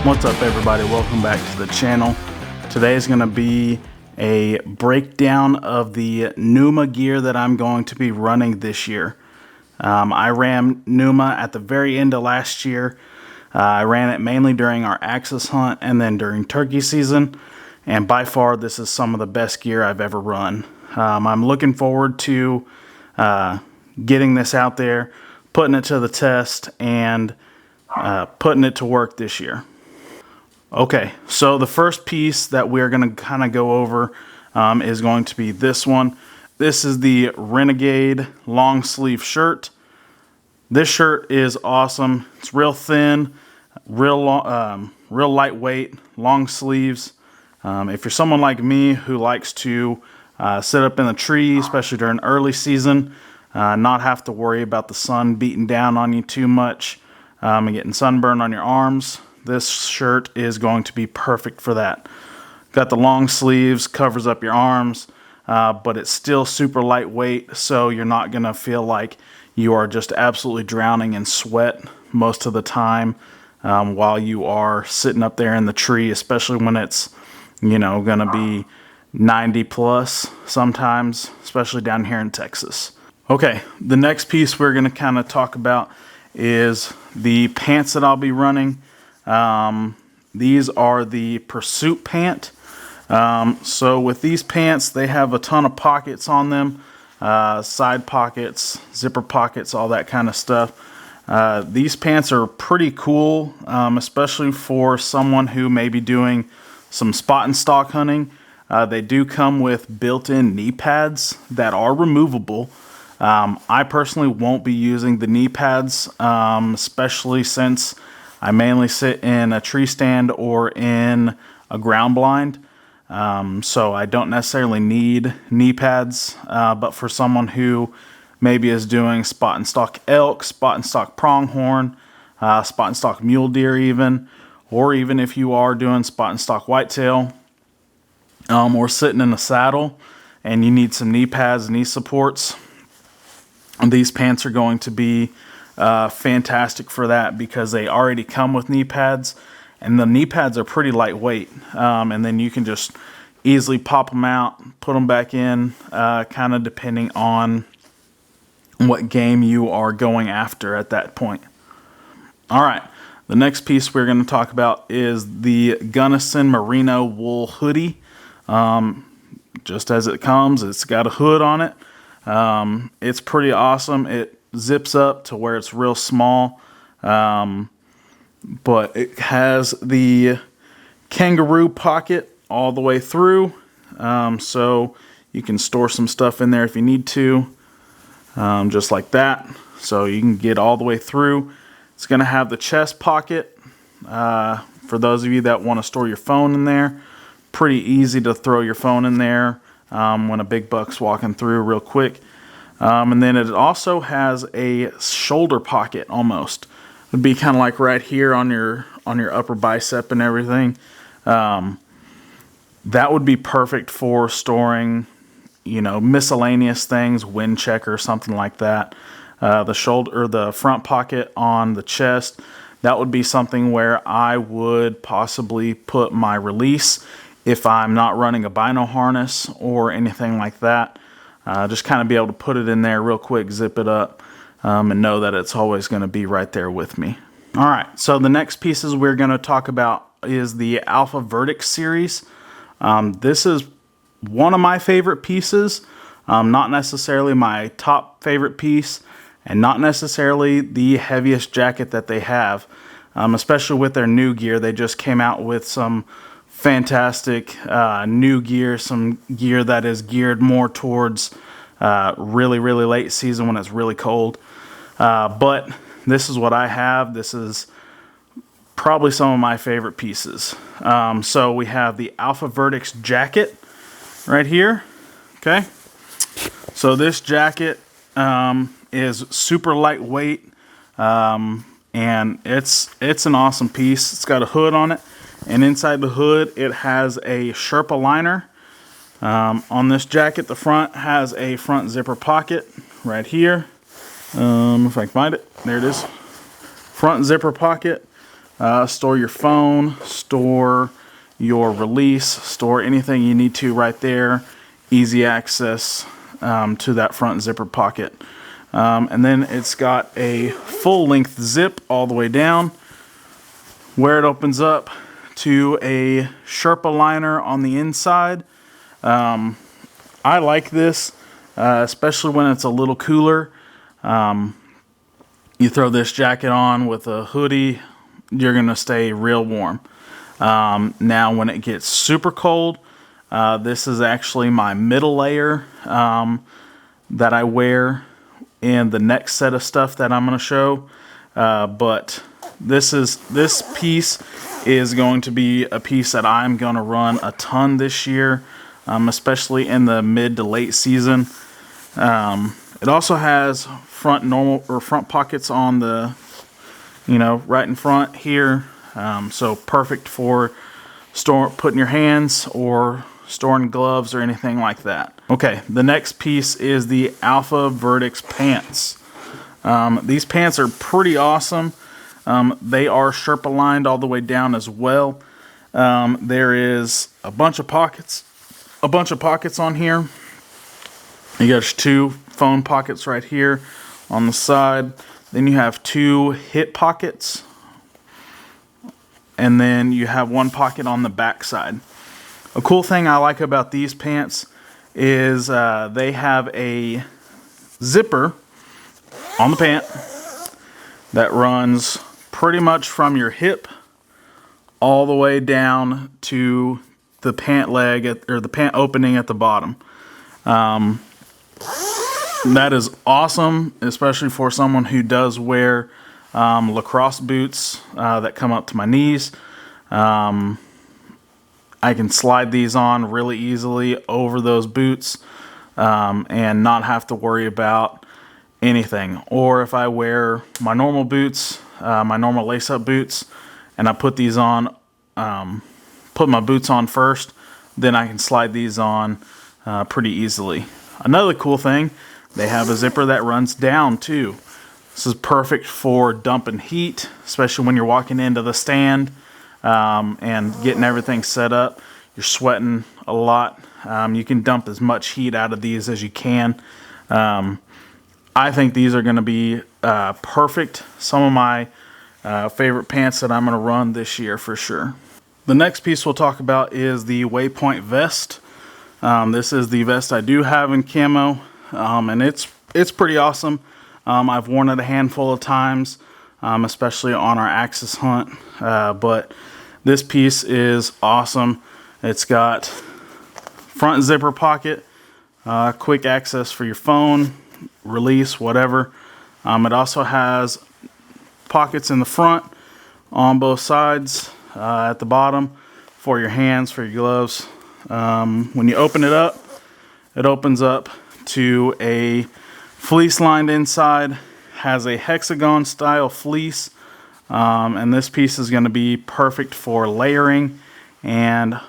What's up, everybody? Welcome back to the channel. Today is going to be a breakdown of the Pnuma gear that I'm going to be running this year. I ran Pnuma at the very end of last year. I ran it mainly during our axis hunt and then during turkey season. And by far, this is some of the best gear I've ever run. I'm looking forward to getting this out there, putting it to the test, and putting it to work this year. Okay, so the first piece that we're going to kind of go over is going to be this one. This is the Renegade long sleeve shirt. This shirt is awesome. It's real thin, real lightweight, long sleeves. If you're someone like me who likes to sit up in the tree, especially during early season, not have to worry about the sun beating down on you too much and getting sunburn on your arms, this shirt is going to be perfect for that. Got the long sleeves, covers up your arms, but it's still super lightweight, so you're not going to feel like you are just absolutely drowning in sweat most of the time while you are sitting up there in the tree, especially when it's, you know, going to be 90 plus sometimes, especially down here in Texas. Okay, the next piece we're going to kind of talk about is the pants that I'll be running. These are the Pursuit pant. So with these pants, they have a ton of pockets on them, side pockets, zipper pockets, all that kind of stuff. These pants are pretty cool, especially for someone who may be doing some spot and stalk hunting. They do come with built-in knee pads that are removable. I personally won't be using the knee pads, especially since I mainly sit in a tree stand or in a ground blind, so I don't necessarily need knee pads, but for someone who maybe is doing spot and stalk elk, spot and stalk pronghorn, spot and stalk mule deer even, or even if you are doing spot and stalk whitetail, or sitting in a saddle and you need some knee pads, knee supports, these pants are going to be fantastic for that because they already come with knee pads, and the knee pads are pretty lightweight, and then you can just easily pop them out, put them back in, kind of depending on what game you are going after at that point. All right, the next piece we're going to talk about is the Gunnison Merino wool hoodie. Just as it comes, it's got a hood on it. It's pretty awesome. It zips up to where it's real small, but it has the kangaroo pocket all the way through, so you can store some stuff in there if you need to, just like that, so you can get all the way through. It's going to have the chest pocket for those of you that want to store your phone in there. Pretty easy to throw your phone in there when a big buck's walking through real quick. And then it also has a shoulder pocket almost. It'd be kind of like right here on your upper bicep and everything. That would be perfect for storing, you know, miscellaneous things, wind checker, something like that. The shoulder or the front pocket on the chest, that would be something where I would possibly put my release if I'm not running a bino harness or anything like that. Just kind of be able to put it in there real quick, zip it up, and know that it's always going to be right there with me. All right, so the next pieces we're going to talk about is the Alpha Verdict series. This is one of my favorite pieces, not necessarily my top favorite piece, and not necessarily the heaviest jacket that they have, especially with their new gear. They just came out with some fantastic new gear, some gear that is geared more towards really late season when it's really cold. But this is what I have. This is probably some of my favorite pieces. So we have the Alpha Verdict's jacket right here. Okay. So this jacket is super lightweight, and it's an awesome piece. It's got a hood on it. And inside the hood, it has a Sherpa liner. On this jacket, the front has a front zipper pocket right here. If I can find it, there it is. Front zipper pocket. Store your phone, store your release, store anything you need to right there. Easy access to that front zipper pocket. And then it's got a full length zip all the way down, where it opens up to a Sherpa liner on the inside. I like this, especially when it's a little cooler. You throw this jacket on with a hoodie, you're going to stay real warm. Now when it gets super cold, this is actually my middle layer that I wear in the next set of stuff that I'm going to show. But this piece is going to be a piece that I'm going to run a ton this year, especially in the mid to late season. It also has front pockets on the, right in front here. So perfect for putting your hands or storing gloves or anything like that. Okay, the next piece is the Alpha Vertex pants. These pants are pretty awesome. They are Sherpa lined all the way down as well. There is a bunch of pockets on here. You got 2 phone pockets right here on the side. Then you have 2 hip pockets. And then you have 1 pocket on the back side. A cool thing I like about these pants is they have a zipper on the pant that runs pretty much from your hip all the way down to the pant leg or the pant opening at the bottom. That is awesome, especially for someone who does wear lacrosse boots that come up to my knees. I can slide these on really easily over those boots and not have to worry about anything. Or if I wear my normal boots, my normal lace-up boots, and I put these on, put my boots on first, then I can slide these on pretty easily. Another cool thing, they have a zipper that runs down too. This is perfect for dumping heat, especially when you're walking into the stand and getting everything set up. You're sweating a lot. You can dump as much heat out of these as you can. I think these are going to be perfect. Some of my favorite pants that I'm going to run this year for sure. The next piece we'll talk about is the Waypoint vest. This is the vest I do have in camo, and it's pretty awesome. I've worn it a handful of times, especially on our Axis hunt, but this piece is awesome. It's got front zipper pocket, quick access for your phone, release, whatever. It also has pockets in the front on both sides, at the bottom for your hands, for your gloves. When you open it up, it opens up to a fleece lined inside, has a hexagon style fleece, and this piece is going to be perfect for layering and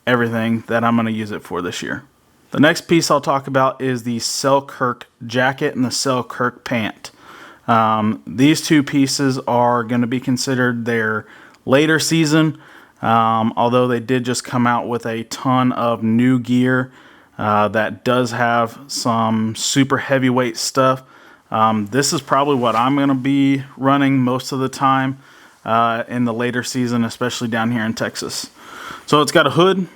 everything that I'm going to use it for this year. The next piece I'll talk about is the Selkirk jacket and the Selkirk pant. These 2 pieces are going to be considered their later season, although they did just come out with a ton of new gear that does have some super heavyweight stuff. This is probably what I'm going to be running most of the time in the later season, especially down here in Texas. So it's got a hood,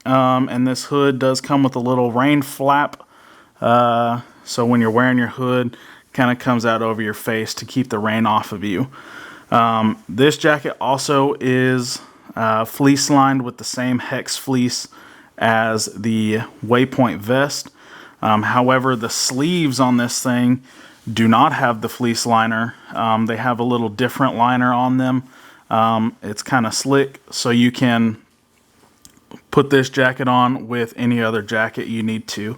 and this hood does come with a little rain flap. So when you're wearing your hood, kind of comes out over your face to keep the rain off of you. This jacket also is fleece lined with the same hex fleece as the Waypoint vest. However, the sleeves on this thing do not have the fleece liner. They have a little different liner on them. It's kind of slick, so you can put this jacket on with any other jacket you need to.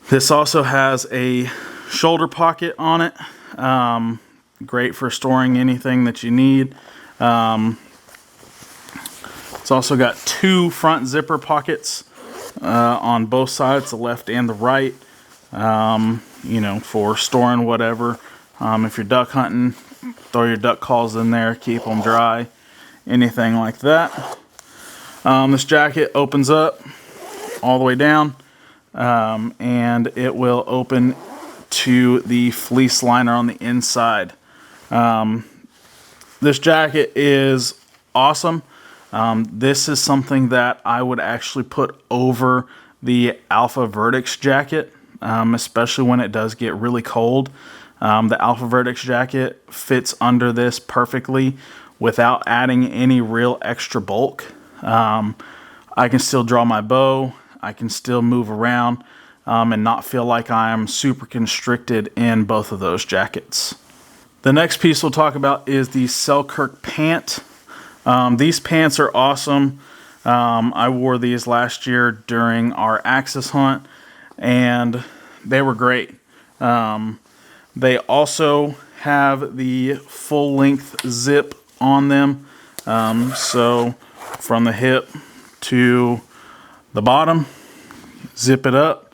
This also has a shoulder pocket on it. Great for storing anything that you need. It's also got 2 front zipper pockets on both sides, the left and the right, for storing whatever. If you're duck hunting, throw your duck calls in there, keep them dry, anything like that. This jacket opens up all the way down, and it will open to the fleece liner on the inside. This jacket is awesome. This is something that I would actually put over the Alpha Verdix jacket, especially when it does get really cold. The Alpha Verdix jacket fits under this perfectly without adding any real extra bulk. I can still draw my bow, I can still move around, and not feel like I am super constricted in both of those jackets. The next piece we'll talk about is the Selkirk pant. These pants are awesome. I wore these last year during our Axis hunt, and they were great. They also have the full-length zip on them, so from the hip to the bottom, zip it up,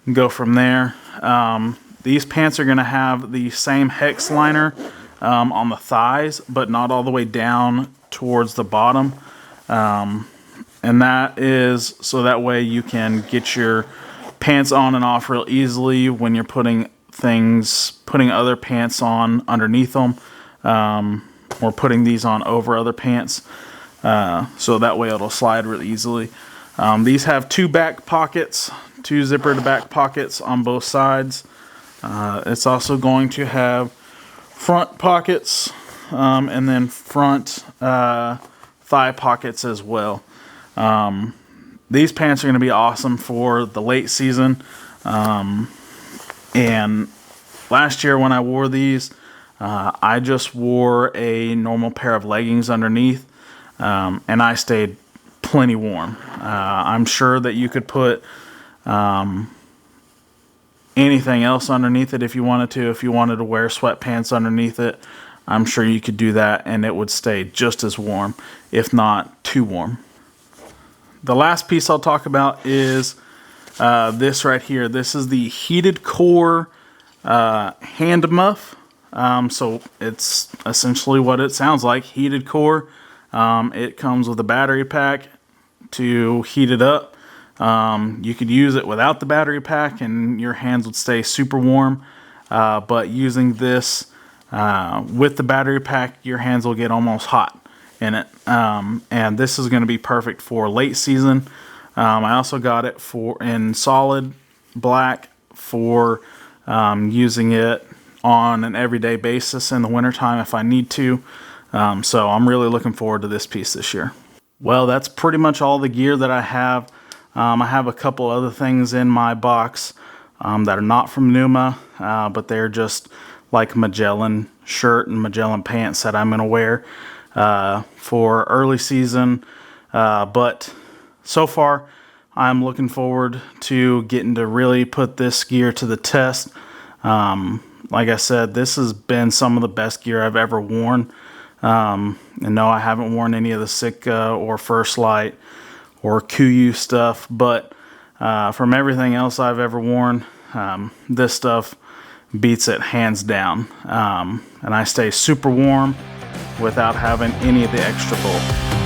and go from there. These pants are going to have the same hex liner on the thighs, but not all the way down towards the bottom. And that is so that way you can get your pants on and off real easily when you're putting other pants on underneath them, or putting these on over other pants. So that way it'll slide really easily. These have two back pockets, two zippered back pockets on both sides. It's also going to have front pockets, and then front thigh pockets as well. These pants are going to be awesome for the late season. And last year when I wore these, I just wore a normal pair of leggings underneath, and I stayed plenty warm. I'm sure that you could put anything else underneath it if you wanted to. If you wanted to wear sweatpants underneath it, I'm sure you could do that and it would stay just as warm, if not too warm. The last piece I'll talk about is this right here. This is the heated core hand muff. So it's essentially what it sounds like, heated core. It comes with a battery pack to heat it up. You could use it without the battery pack and your hands would stay super warm. But using this with the battery pack, your hands will get almost hot in it. And this is going to be perfect for late season. I also got it in solid black for using it on an everyday basis in the wintertime if I need to. So I'm really looking forward to this piece this year. Well, that's pretty much all the gear that I have. I have a couple other things in my box that are not from Pnuma, but they're just like Magellan shirt and Magellan pants that I'm going to wear for early season. But so far, I'm looking forward to getting to really put this gear to the test. Like I said, this has been some of the best gear I've ever worn. And no, I haven't worn any of the Sitka or First Light or Kuiu stuff, but from everything else I've ever worn, this stuff beats it hands down. And I stay super warm without having any of the extra bulk.